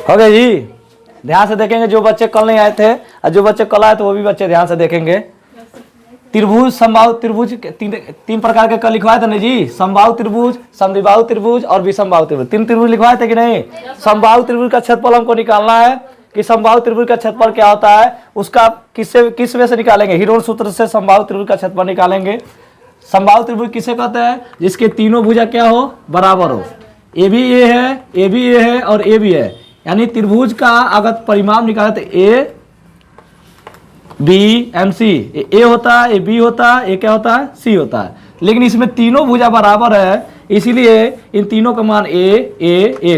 हो गए जी। ध्यान से देखेंगे, जो बच्चे कल नहीं आए थे और जो बच्चे कल आए तो वो भी बच्चे ध्यान से देखेंगे। त्रिभुज, समबाहु त्रिभुज, तीन प्रकार के कल लिखवाए थे ना जी। समबाहु त्रिभुज, समद्विबाहु त्रिभुज और विषमबाहु त्रिभुज, तीन त्रिभुज लिखवाए थे कि नहीं। समबाहु त्रिभुज का क्षेत्रफल हमको निकालना है कि समबाहु त्रिभुज का क्षेत्रफल क्या होता है, उसका किस वे से निकालेंगे, हीरोन सूत्र से समबाहु त्रिभुज का क्षेत्रफल निकालेंगे। समबाहु त्रिभुज किसे कहते हैं, जिसके तीनों भुजा क्या हो, बराबर हो। ए भी ए है, ए भी ए है और ए भी है, यानी त्रिभुज का अगर परिमाप निकाले तो ए बी एम सी, ए होता है, ए बी होता है, ए क्या होता है, सी होता है। लेकिन इसमें तीनों भुजा बराबर है, इसीलिए इन तीनों का मान ए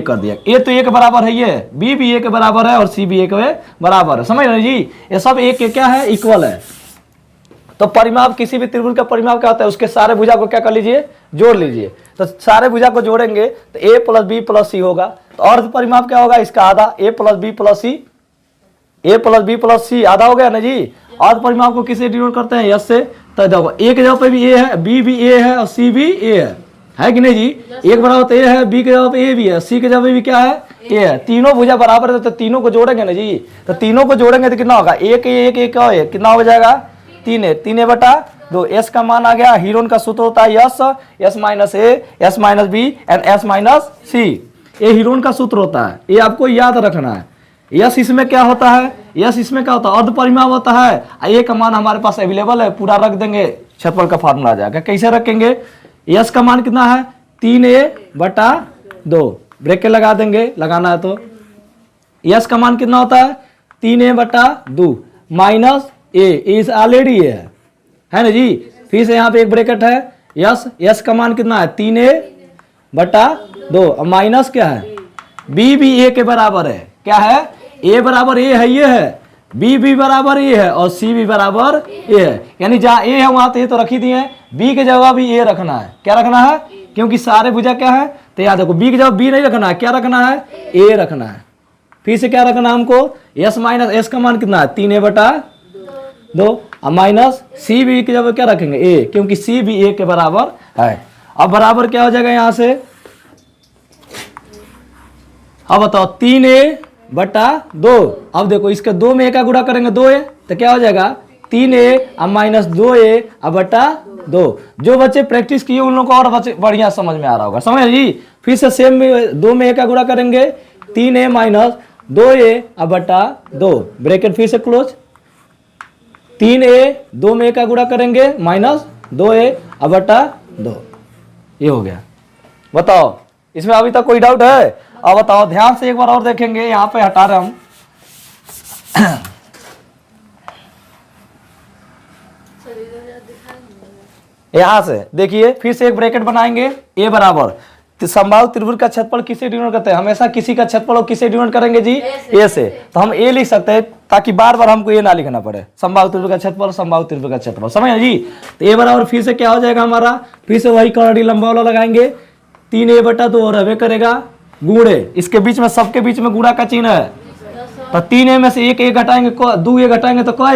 कर दिया। ए तो ए के बराबर है, ये बी भी ए के बराबर है और सी भी ए के बराबर है। समझ रहे जी, ये सब ए के क्या है, इक्वल है। तो परिमाप, किसी भी त्रिभुज का परिमाप क्या होता है, उसके सारे भुजा को क्या कर लीजिए, जोड़ लीजिए। तो सारे भुजा को जोड़ेंगे तो ए प्लस बी प्लस सी होगा। तो अर्ध परिमाप क्या होगा, इसका आधा, ए प्लस बी प्लस सी, ए प्लस बी प्लस सी आधा हो गया ना जी। अर्ध परिमाप को किसे डिनोट करते हैं, यस से। तो देखो ए के जगह पे भी ए है, बी भी ए है और सी भी ए है कि नहीं जी। एक बराबर तो ए है, बी के जगह पे ए भी है, सी के जगह पे भी क्या है, ए है। तीनों भुजा बराबर है तो तीनों को जोड़ेंगे ना जी। तो तीनों को जोड़ेंगे तो कितना होगा, एक कितना हो जाएगा, 3 बटा 2। एस का मान आ गया, हीरोन का सूत्र होता है S, S minus A, S minus B and S minus C. ये हीरोन का सूत्र होता है, ये आपको याद रखना है। यस इसमें क्या होता है, यस इसमें क्या होता है, अर्ध परिमाप होता है। ए का मान हमारे पास अवेलेबल है, पूरा रख देंगे, क्षेत्रफल का फार्मूला आ जाएगा। कैसे रखेंगे, यस का मान कितना है, 3a/2, ब्रैकेट लगा देंगे, लगाना है तो। यस का मान कितना होता है, 3a/2 माइनस ए ऑलरेडी है ना जी। फिर से यहाँ पे एक ब्रैकेट है, यस का मान कितना है, 3a/2 और माइनस क्या है, बी भी ए के बराबर है। क्या है, ए बराबर ए है, ये है, बी भी बराबर ए है और सी भी बराबर ए है। यानी जहाँ ए है वहां तो ए तो रख ही दिए, बी के जगह भी ए रखना है। क्या रखना है, क्योंकि सारे भुजा क्या है, तो याद रखो बी के जगह बी नहीं रखना है, क्या रखना है, ए रखना है। फिर से क्या रखना है हमको, एस माइनस एस का मान कितना है, 3a/2 और माइनस सी भी की जगह क्या रखेंगे, ए, क्योंकि सी भी ए के बराबर है। अब बराबर क्या हो जाएगा यहाँ से, अब बताओ 3a/2। अब देखो इसके 2 में ए का गुणा करेंगे 2a, तो क्या हो जाएगा 3a और माइनस 2a/2। जो बच्चे प्रैक्टिस किए उन लोगों को और बच्चे बढ़िया समझ में आ रहा होगा, समझ जी। फिर से सेम में 2 में ए का गुणा करेंगे, 3a माइनस 2a/2, ब्रैकेट फिर से क्लोज। 3a 2 में ए का गुणा करेंगे माइनस 2a/2, ये हो गया। बताओ इसमें अभी तक कोई डाउट है, अब बताओ ध्यान से एक बार और देखेंगे, यहाँ पे हटा रहे हम यहां से देखिए, फिर से एक ब्रैकेट बनाएंगे, ए बराबर समबाहु त्रिभुज का क्षेत्रफल किसे डिनोट करते हैं, हमेशा किसी का क्षेत्रफल किसे डिनोट करेंगे जी, ए से। तो हम ए लिख सकते हैं ताकि बार बार हमको ये ना लिखना पड़े, समबाहु त्रिभुज का क्षेत्रफल, समबाहु त्रिभुज का क्षेत्रफल, समझ जी। तो ए बराबर फिर से क्या हो जाएगा हमारा, फिर से वही कर्णरी लंबा वाला लगाएंगे, 3a/2 और रहबे करेगा, गुणे इसके बीच में, सबके बीच में गुणा का चिन्ह है। तो 3a में से एक ए घटाएंगे, 2 ए घटाएंगे तो क्या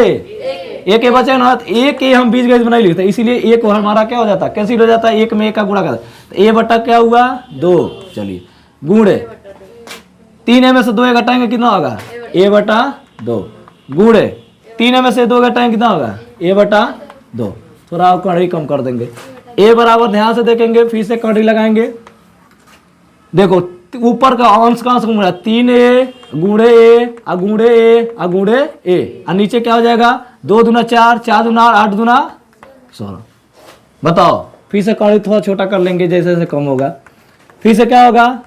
एक ए बचे ना, तो एक ए हम बीच गज बनाई लिखते, इसीलिए एक हमारा क्या हो जाता है, कैंसिल हो जाता है, एक में एक का गुणा करता है। तो ए बटा क्या हुआ 2, चलिए गुणे 3a में से 2 ए घटाएंगे कितना होगा, a/2, गुणे 3a में से 2 घटाएंगे कितना होगा, a/2। थोड़ा कड़ी कम कर देंगे, ए बराबर ध्यान से देखेंगे, फिर से कड़ी लगाएंगे। देखो ऊपर का अंश का अंश घूम रहा है, 3a गुणे ए आ गुणे ए आ गुणे ए, और नीचे क्या हो जाएगा, 2 दूना 4, 4 दूना 8 दूना 16। बताओ फिर से कड़ी थोड़ा छोटा कर लेंगे, जैसे जैसे कम होगा। फिर से क्या होगा,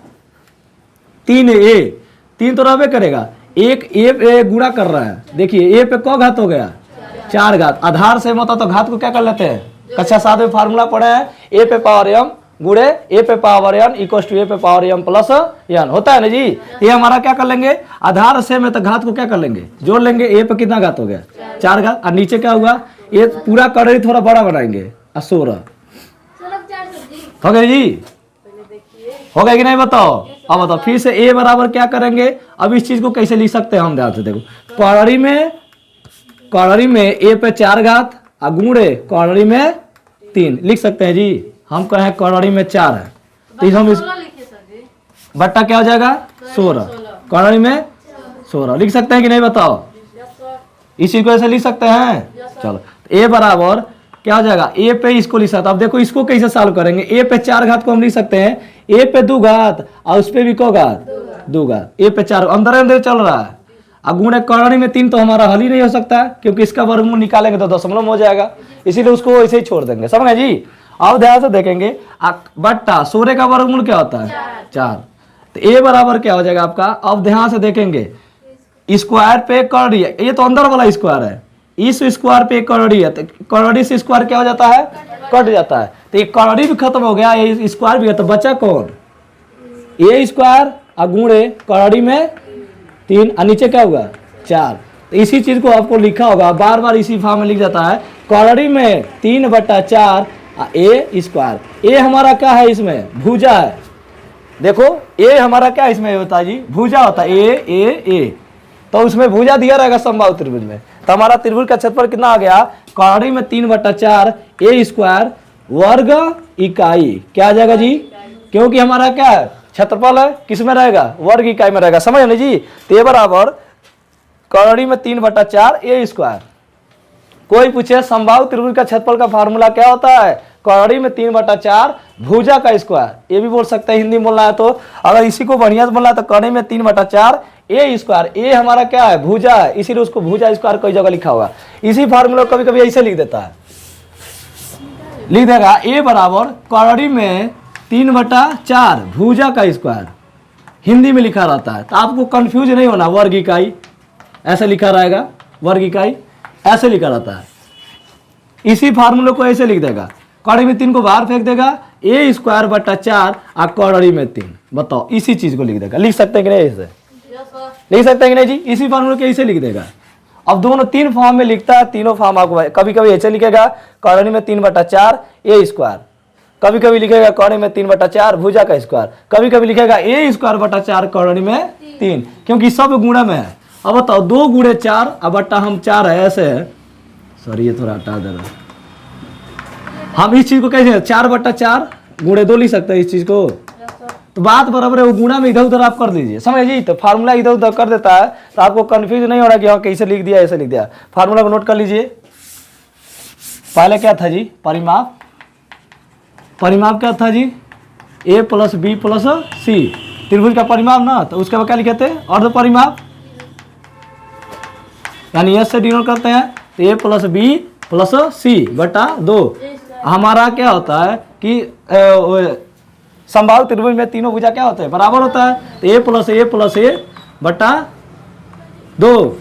3a, 3 तो रहबे करेगा, एक ए गुणा कर रहा है, देखिए ए पे क घात हो गया, 4 घात, आधार से मतलब तो घात को क्या कर लेते हैं, कक्षा 7 में फार्मूला पढ़े हैं, ए पे पावर m गुणे ए पे पावर n इक्वल्स टू ए पे पावर m प्लस n, होता है ना जी। ये हमारा क्या कर लेंगे, आधार से में तो घात को क्या कर लेंगे, जोड़ लेंगे, ए पे कितना घात हो गया, 4 घात, और नीचे क्या हुआ, ये पूरा कड़री थोड़ा बड़ा बनाएंगे, 16 हो गया जी, हो गया कि नहीं बताओ। अब बताओ फिर से ए बराबर क्या करेंगे, अब इस चीज को कैसे लिख सकते हैं हम, ध्यान से देखो, कड़री में ए पे 4 घात और गुणे कड़री में 3 लिख सकते हैं जी। हम कहें कड़री में 4 है, तो हम इस बट्टा क्या हो जाएगा 16, कर्णनी में 16 लिख सकते हैं कि नहीं बताओ? इसी को ऐसे लिख सकते हैं। चलो ए बराबर क्या हो जाएगा, ए पे इसको लिख सकते। अब देखो इसको कैसे सॉल्व करेंगे। ए पे 4 घात को हम लिख सकते हैं, ए पे 2 घात और उस पे भी को घात 2 घात, ए पे 4 अंदर अंदर चल रहा है। अब गुणे कर्णी में 3 तो हमारा हल ही नहीं हो सकता है, क्योंकि इसका वर्गमूल निकालेंगे तो दशमलव में हो जाएगा, इसीलिए उसको ऐसे ही छोड़ देंगे। समझ गए जी? अब ध्यान से देखेंगे बट्टा 16 का वर्गमूल क्या होता है 4, तो ए बराबर क्या हो जाएगा आपका। अब ध्यान से देखेंगे स्क्वायर पे कर्णी, ये तो अंदर वाला स्क्वायर है, इस स्क्वायर पे कर्णी है, तो कर्णी से स्क्वायर क्या हो जाता है कट जाता है, तो ये कर्णी भी खत्म हो गया, ये स्क्वायर भी है, तो बचा कौन ए स्क्वायर और गुणे कर्णी में 3 और नीचे क्या होगा 4। तो इसी चीज को आपको लिखा होगा, बार बार इसी फॉर्म में लिख जाता है, कर्णी में 3/4 ए स्क्वायर। ए हमारा क्या है इसमें भुजा है, देखो ए हमारा क्या इसमें होता है जी भुजा होता है, ए तो उसमें भुजा दिया रहेगा समबाहु त्रिभुज में। तो हमारा त्रिभुज का क्षेत्रफल कितना आ गया, कर्णी में 3/4 ए स्क्वायर वर्ग इकाई क्या आ जाएगा जी, क्योंकि हमारा क्या है क्षेत्रफल है किस में रहेगा वर्ग इकाई में रहेगा। समझ लो जी? तो बराबर कर्णी में 3/4 ए स्क्वायर। कोई पूछे समबाहु त्रिभुज का क्षेत्रफल का फार्मूला क्या होता है, कर्णी में 3/4 भुजा का स्क्वायर। ये भी बोल सकते हैं हिंदी में बोलना है तो, अगर इसी को बढ़िया से बोलना है तो कर्णी में 3/4 ए स्क्वायर। ए हमारा क्या है भुजा है, इसीलिए उसको भुजा स्क्वायर कई जगह लिखा होगा। इसी फार्मूला कभी कभी ऐसे लिख देता है, लिख देगा ए बराबर कर्णी में 3/4 भुजा का स्क्वायर, हिंदी में लिखा रहता है, तो आपको कंफ्यूज नहीं होना। वर्ग इकाई ऐसे लिखा रहेगा, वर्ग इकाई ऐसे लिखा रहता है। इसी फार्मूले को ऐसे लिख देगा, कर्णी में 3 को बाहर फेंक देगा, ए स्क्वायर बटा 4 और कर्णी में 3। बताओ इसी चीज को लिख देगा, लिख सकते हैं कि नहीं ऐसे लिख सकते हैं कि नहीं जी? इसी फार्मूले को ऐसे लिख देगा। अब दोनों 3 फॉर्म में लिखता है, तीनों फॉर्म आपको कभी कभी ऐसे लिखेगा कर्णी में 3/4 ए स्क्वायर, कभी कभी लिखेगा कर्णी में 3/4 भुजा का स्क्वायर, कभी कभी लिखेगा ए स्क्वायर बटा 4 कर्णी में 3, क्योंकि सब गुणा में है। अब बताओ 2 गुणे 4 अब बट्टा हम 4 है ऐसे है, सॉरी ये थोड़ा हटा दे रहा, हम इस चीज को कैसे 4/4 गुणे 2 लिख सकते हैं इस चीज को, तो बात बराबर है। वो गुणा में इधर उधर आप कर दीजिए, समझिए? तो फार्मूला इधर उधर कर देता है तो आपको कंफ्यूज नहीं हो रहा कि हाँ कैसे लिख दिया ऐसे लिख दिया। फार्मूला को नोट कर लीजिए। पहले क्या था जी परिमाप, परिमाप क्या था जी a + b + c, त्रिभुज का परिमाप ना, तो उसके बाद क्या लिखे थे अर्ध परिमाप, यानी s से डिनोट करते हैं, तो a + b + c बटा 2। हमारा क्या होता है कि समबाहु त्रिभुज में तीनों भुजा क्या होते हैं बराबर होता है, तो a + a बटा 2,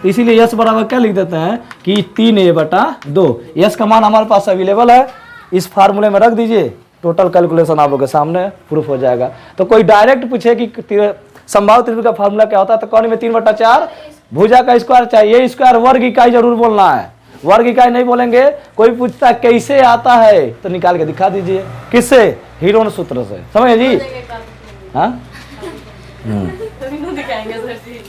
इसीलिए s बराबर क्या लिख देते हैं कि 3a/2। s का मान हमारे पास अवेलेबल है, इस फार्मूले में रख दीजिए, टोटल कैलकुलेशन आप लोग के सामने प्रूफ हो जाएगा। तो कोई डायरेक्ट पूछे कि समबाहु त्रिभुज का फार्मूला क्या होता है, तो कर्णी में 3/4 भुजा का स्क्वायर चाहिए, स्क्वायर वर्ग इकाई जरूर बोलना है, वर्ग इकाई नहीं बोलेंगे। कोई पूछता कैसे आता है तो निकाल के दिखा दीजिए, किससे हीरोन सूत्र से। समझे जी? हाँ दिखाएंगे सर जी।